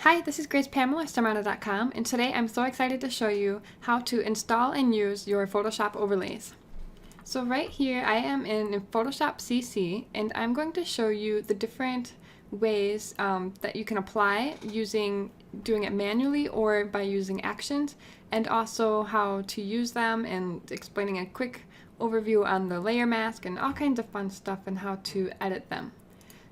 Hi, this is Grace Pamela, Stamana.com, and today I'm so excited to show you how to install and use your Photoshop overlays. So right here I am in Photoshop CC, and I'm going to show you the different ways that you can apply doing it manually or by using actions, and also how to use them and explaining a quick overview on the layer mask and all kinds of fun stuff and how to edit them.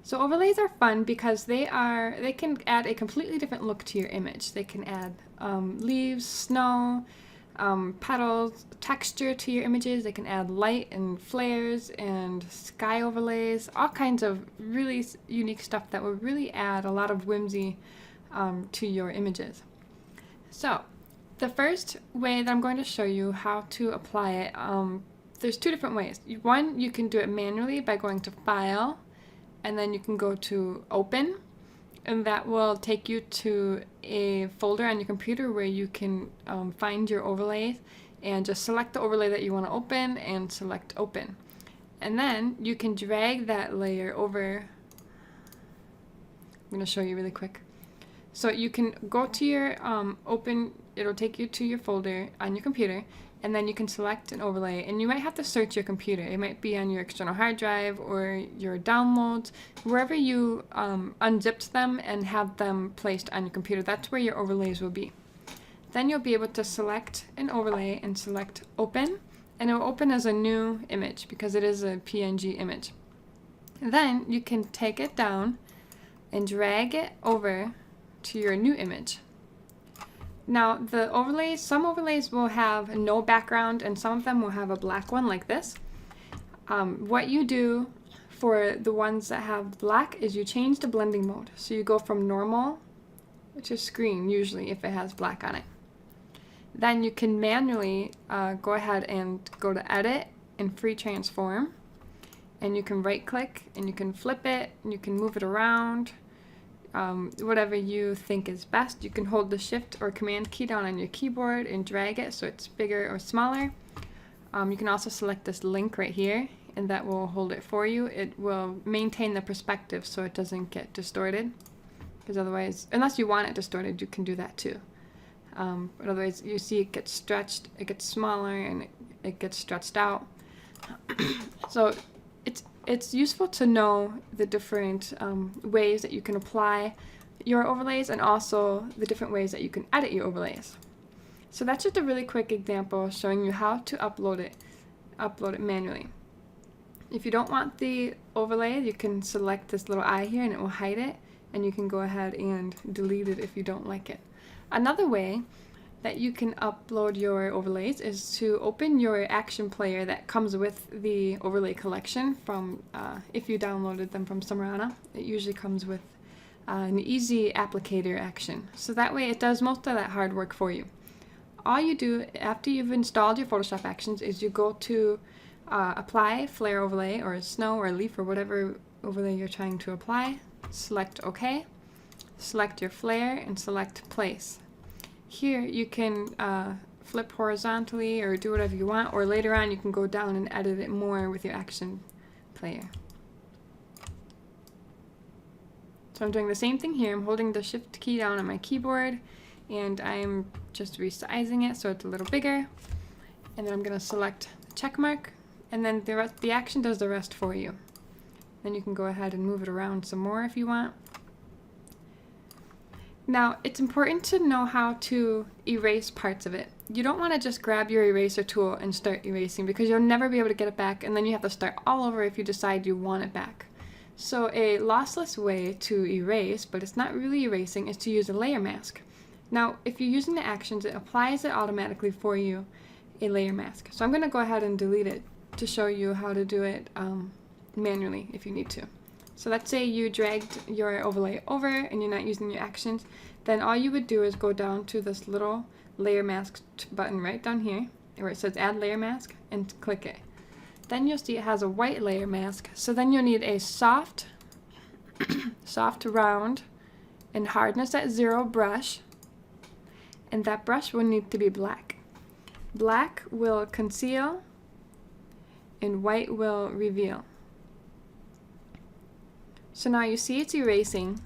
So overlays are fun because they can add a completely different look to your image. They can add leaves, snow, petals, texture to your images. They can add light and flares and sky overlays, all kinds of really unique stuff that will really add a lot of whimsy to your images. So the first way that I'm going to show you how to apply it, there's two different ways. One, you can do it manually by going to File, and then you can go to Open, and that will take you to a folder on your computer where you can find your overlays and just select the overlay that you want to open and select Open. And then you can drag that layer over. I'm going to show you really quick. So you can go to your Open, it'll take you to your folder on your computer, and then you can select an overlay, and you might have to search your computer. It might be on your external hard drive or your downloads, wherever you unzipped them and have them placed on your computer. That's where your overlays will be. Then you'll be able to select an overlay and select Open, and it will open as a new image because it is a PNG image. And then you can take it down and drag it over to your new image. Now the overlays, some overlays will have no background and some of them will have a black one like this. What you do for the ones that have black is you change the blending mode. So you go from normal to screen usually if it has black on it. Then you can manually go ahead and go to Edit and Free Transform, and you can right click and you can flip it and you can move it around. Whatever you think is best. You can hold the Shift or Command key down on your keyboard and drag it so it's bigger or smaller. You can also select this link right here, and that will hold it for you. It will maintain the perspective so it doesn't get distorted, because otherwise, unless you want it distorted, you can do that too. But otherwise, you see it gets stretched, it gets smaller, and it gets stretched out. So it's useful to know the different ways that you can apply your overlays and also the different ways that you can edit your overlays. So that's just a really quick example showing you how to upload it manually. If you don't want the overlay, you can select this little eye here and it will hide it, and you can go ahead and delete it if you don't like it. Another way that you can upload your overlays is to open your action player that comes with the overlay collection from, if you downloaded them from Stamana, it usually comes with an easy applicator action. So that way it does most of that hard work for you. All you do after you've installed your Photoshop actions is you go to Apply, Flare Overlay, or Snow, or Leaf, or whatever overlay you're trying to apply. Select OK, select your flare, and select Place. Here you can flip horizontally or do whatever you want, or later on you can go down and edit it more with your action player. So I'm doing the same thing here. I'm holding the Shift key down on my keyboard and I'm just resizing it so it's a little bigger. And then I'm going to select the check mark, and then the action does the rest for you. Then you can go ahead and move it around some more if you want. Now, it's important to know how to erase parts of it. You don't want to just grab your eraser tool and start erasing, because you'll never be able to get it back, and then you have to start all over if you decide you want it back. So a lossless way to erase, but it's not really erasing, is to use a layer mask. Now, if you're using the actions, it applies it automatically for you, a layer mask. So I'm going to go ahead and delete it to show you how to do it manually if you need to. So let's say you dragged your overlay over and you're not using your actions, then all you would do is go down to this little layer mask button right down here where it says add layer mask and click it. Then you'll see it has a white layer mask, so then you'll need a soft, round, and hardness at 0 brush, and that brush will need to be black. Black will conceal and white will reveal. So now you see it's erasing,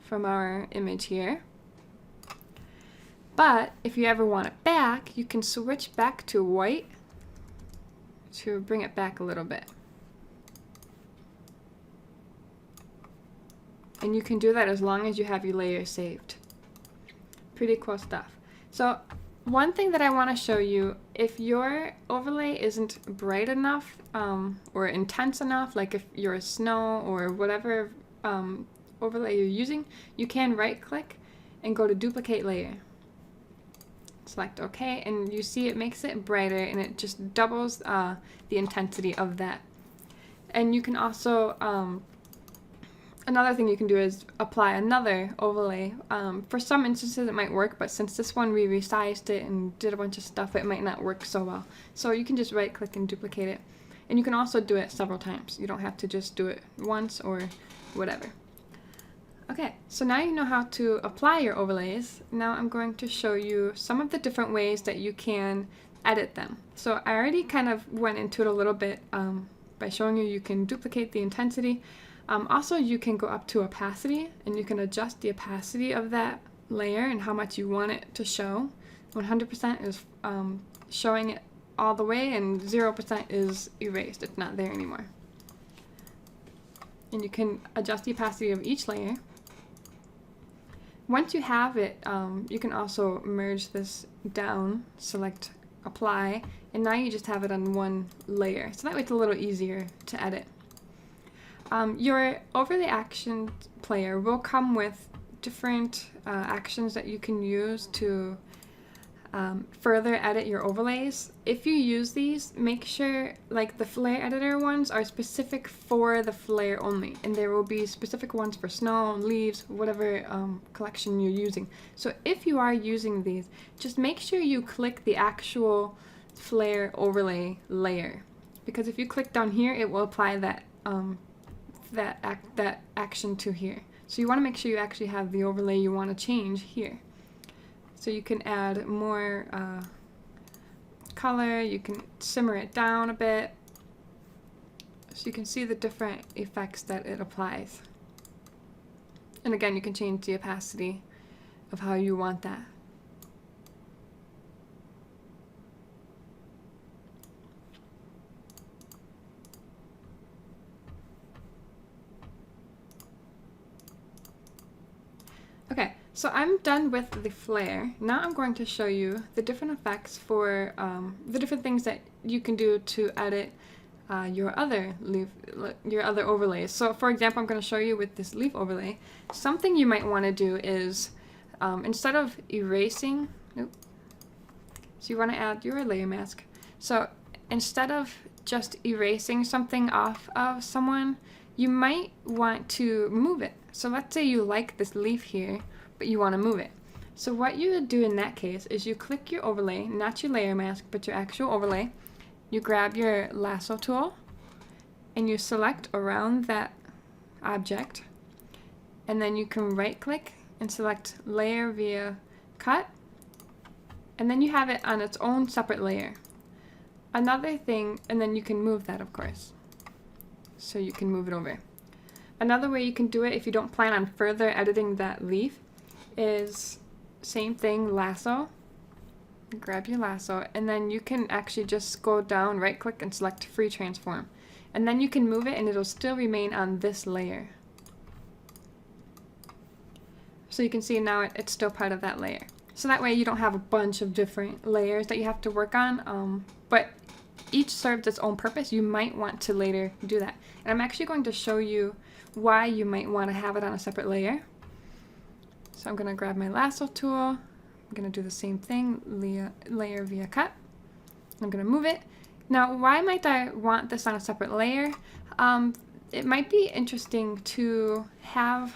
from our image here. But if you ever want it back, you can switch back to white to bring it back a little bit. And you can do that as long as you have your layer saved. Pretty cool stuff. So one thing that I want to show you, if your overlay isn't bright enough or intense enough, like if you're a snow or whatever overlay you're using, you can right click and go to duplicate layer. Select OK, and you see it makes it brighter and it just doubles the intensity of that. And you can also, another thing you can do is apply another overlay. For some instances it might work, but since this one we resized it and did a bunch of stuff, it might not work so well. So you can just right click and duplicate it. And you can also do it several times. You don't have to just do it once or whatever. Okay, so now you know how to apply your overlays. Now I'm going to show you some of the different ways that you can edit them. So I already kind of went into it a little bit by showing you can duplicate the intensity. Also, you can go up to opacity and you can adjust the opacity of that layer and how much you want it to show. 100% is showing it all the way and 0% is erased. It's not there anymore. And you can adjust the opacity of each layer. Once you have it, you can also merge this down, select apply, and now you just have it on one layer. So that way it's a little easier to edit. Your overlay action player will come with different actions that you can use to further edit your overlays. If you use these, make sure like the flare editor ones are specific for the flare only, and there will be specific ones for snow, leaves, whatever collection you're using. So if you are using these, just make sure you click the actual flare overlay layer, because if you click down here, it will apply that that action to here. So you want to make sure you actually have the overlay you want to change here. So you can add more color, you can simmer it down a bit, so you can see the different effects that it applies. And again, you can change the opacity of how you want that. Okay, so I'm done with the flare. Now I'm going to show you the different effects for the different things that you can do to edit your other overlays. So for example, I'm going to show you with this leaf overlay, something you might want to do is instead of erasing, so you want to add your layer mask. So instead of just erasing something off of someone, you might want to move it. So let's say you like this leaf here, but you want to move it. So what you would do in that case is you click your overlay, not your layer mask, but your actual overlay. You grab your lasso tool and you select around that object, and then you can right click and select layer via cut, and then you have it on its own separate layer. Another thing, and then you can move that, of course. So you can move it over. Another way you can do it if you don't plan on further editing that leaf is same thing, lasso. Grab your lasso, and then you can actually just go down, right click and select free transform. And then you can move it and it'll still remain on this layer. So you can see now it's still part of that layer. So that way you don't have a bunch of different layers that you have to work on, but each serves its own purpose. You might want to later do that. And I'm actually going to show you why you might want to have it on a separate layer. So I'm going to grab my lasso tool. I'm going to do the same thing, layer via cut. I'm going to move it. Now, why might I want this on a separate layer? It might be interesting to have,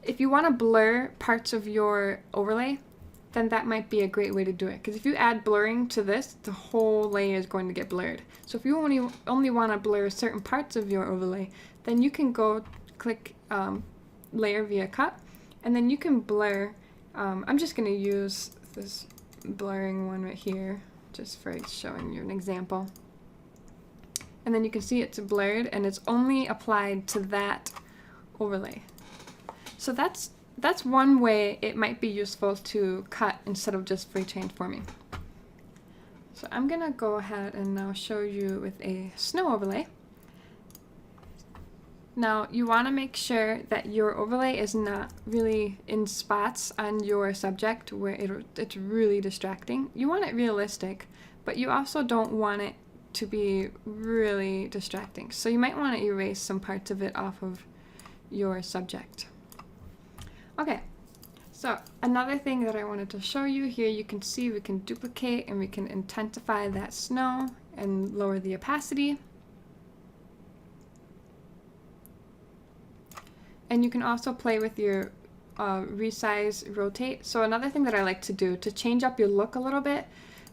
if you want to blur parts of your overlay, then that might be a great way to do it. Because if you add blurring to this, the whole layer is going to get blurred. So if you only want to blur certain parts of your overlay, then you can go click layer via cut, and then you can blur. I'm just going to use this blurring one right here, just for showing you an example. And then you can see it's blurred and it's only applied to that overlay. So that's that's one way it might be useful to cut instead of just free transforming. So I'm gonna go ahead and now show you with a snow overlay. Now you want to make sure that your overlay is not really in spots on your subject where it's really distracting. You want it realistic, but you also don't want it to be really distracting. So you might want to erase some parts of it off of your subject. Okay, so another thing that I wanted to show you here, you can see we can duplicate and we can intensify that snow and lower the opacity. And you can also play with your resize, rotate. So another thing that I like to do to change up your look a little bit,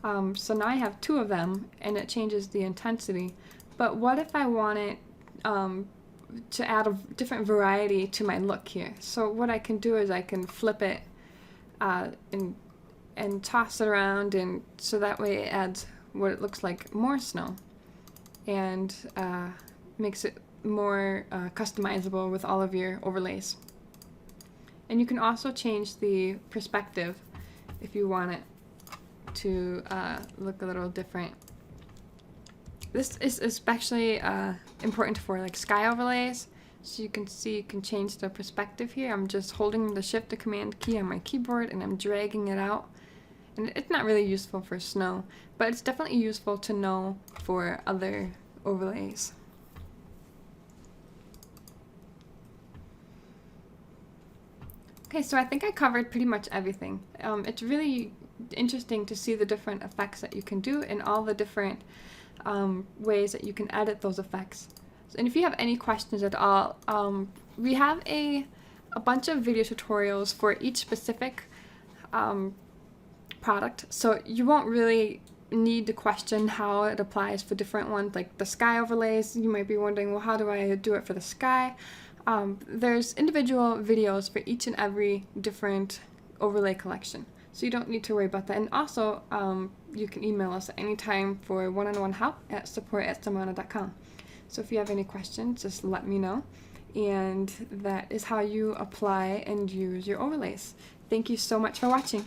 so now I have 2 of them and it changes the intensity. But what if I wanted to add a different variety to my look here? So what I can do is I can flip it and toss it around, and so that way it adds what it looks like more snow and makes it more customizable with all of your overlays. And you can also change the perspective if you want it to look a little different. This is especially important for like sky overlays. So you can see you can change the perspective here. I'm just holding the Shift to Command key on my keyboard and I'm dragging it out. And it's not really useful for snow, but it's definitely useful to know for other overlays. Okay, so I think I covered pretty much everything. It's really interesting to see the different effects that you can do and all the different ways that you can edit those effects. And if you have any questions at all, we have a bunch of video tutorials for each specific product, so you won't really need to question how it applies for different ones. Like the sky overlays, you might be wondering, well, how do I do it for the sky? There's individual videos for each and every different overlay collection, so you don't need to worry about that. And also, you can email us at any time for one-on-one help at support@samana.com. So if you have any questions, just let me know. And that is how you apply and use your overlays. Thank you so much for watching.